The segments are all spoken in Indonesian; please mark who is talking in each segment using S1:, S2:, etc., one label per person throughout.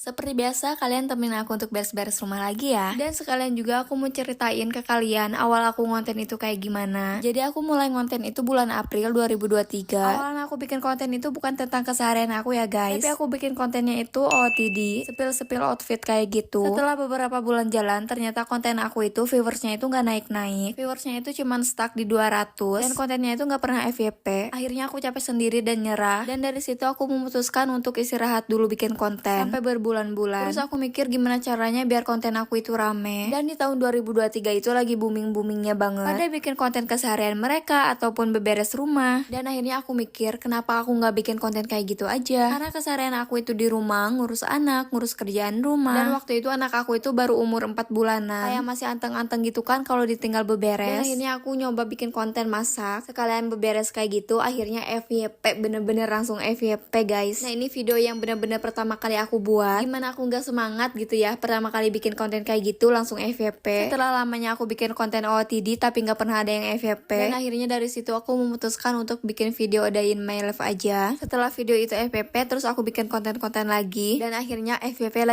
S1: Seperti biasa, kalian temenin aku untuk beres-beres rumah lagi ya. Dan sekalian juga aku mau ceritain ke kalian awal aku ngonten itu kayak gimana. Jadi aku mulai ngonten itu bulan April 2023. Awalan aku bikin konten itu bukan tentang keseharian aku ya guys. Tapi aku bikin kontennya itu OOTD, sepil-sepil outfit kayak gitu. Setelah beberapa bulan jalan, ternyata konten aku itu viewersnya itu nggak naik-naik. Viewersnya itu cuman stuck di 200. Dan kontennya itu nggak pernah FYP. Akhirnya aku capek sendiri dan nyerah. Dan dari situ aku memutuskan untuk istirahat dulu bikin konten. Sampai berbulan-bulan. Terus aku mikir gimana caranya biar konten aku itu rame. Dan di tahun 2023 itu lagi booming-boomingnya banget. Pada bikin konten keseharian mereka ataupun beberes rumah. Dan akhirnya aku mikir kenapa aku nggak bikin konten kayak gitu aja. Karena keseharian aku itu di rumah, ngurus anak, ngurus kerjaan rumah. Dan waktu itu anak aku itu baru umur 4 bulanan. Kayak masih anteng-anteng gitu kan kalau ditinggal beberes. Dan akhirnya aku nyoba bikin konten masak. Sekalian beberes kayak gitu, akhirnya FYP, bener-bener langsung FYP guys. Nah ini video yang bener-bener pertama kali aku buat. Gimana aku nggak semangat gitu ya pertama kali bikin konten kayak gitu langsung FYP. Setelah lamanya aku bikin konten OOTD tapi nggak pernah ada yang FYP. Dan akhirnya dari situ aku memutuskan untuk bikin video day in my life aja. Setelah video itu FYP terus aku bikin konten-konten lagi. Dan akhirnya FYP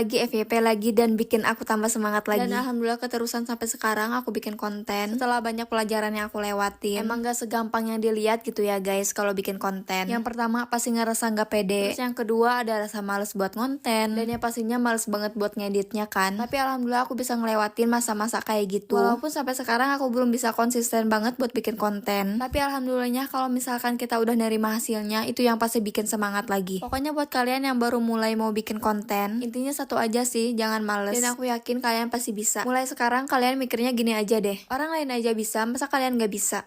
S1: lagi dan bikin aku tambah semangat lagi. Dan alhamdulillah keterusan sampai sekarang aku bikin konten. Setelah banyak pelajaran yang aku lewatin. Emang gak segampang yang dilihat gitu ya guys kalau bikin konten. Yang pertama pasti ngerasa nggak pede. Terus yang kedua ada rasa males buat ngonten. Dan ya pastinya males banget buat ngeditnya kan. Tapi alhamdulillah aku bisa ngelewatin masa-masa kayak gitu. Walaupun sampai sekarang aku belum bisa konsisten banget buat bikin konten. Tapi alhamdulillahnya kalau misalkan kita udah nerima hasilnya, itu yang pasti bikin semangat lagi. Pokoknya buat kalian yang baru mulai mau bikin konten, intinya satu aja sih, jangan males. Dan aku yakin kalian pasti bisa. Mulai sekarang kalian mikirnya gini aja deh. Orang lain aja bisa, masa kalian gak bisa?